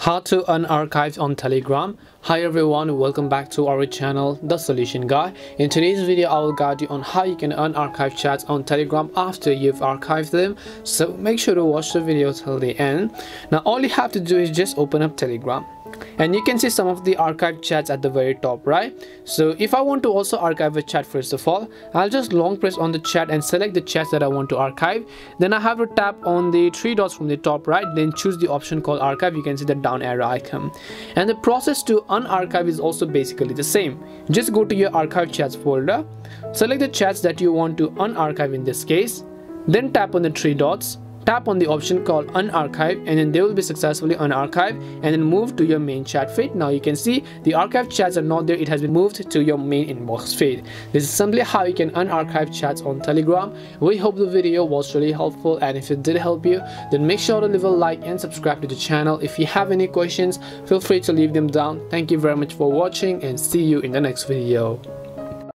How to unarchive on Telegram. Hi everyone, welcome back to our channel, The Solution Guy. In today's video, I will guide you on how you can unarchive chats on Telegram after you've archived them. So make sure to watch the video till the end. Now all you have to do is just open up Telegram. And you can see some of the archived chats at the very top, right? So if I want to also archive a chat, first of all, I'll just long press on the chat and select the chats that I want to archive. Then I have to tap on the three dots from the top right, then choose the option called archive. You can see the down arrow icon. And the process to unarchive is also basically the same. Just go to your archive chats folder, select the chats that you want to unarchive in this case, then tap on the three dots. Tap on the option called unarchive, and then they will be successfully unarchived, and then move to your main chat feed. Now you can see the archived chats are not there, it has been moved to your main inbox feed. This is simply how you can unarchive chats on Telegram. We hope the video was really helpful, and if it did help you, then make sure to leave a like and subscribe to the channel. If you have any questions, feel free to leave them down. Thank you very much for watching, and see you in the next video.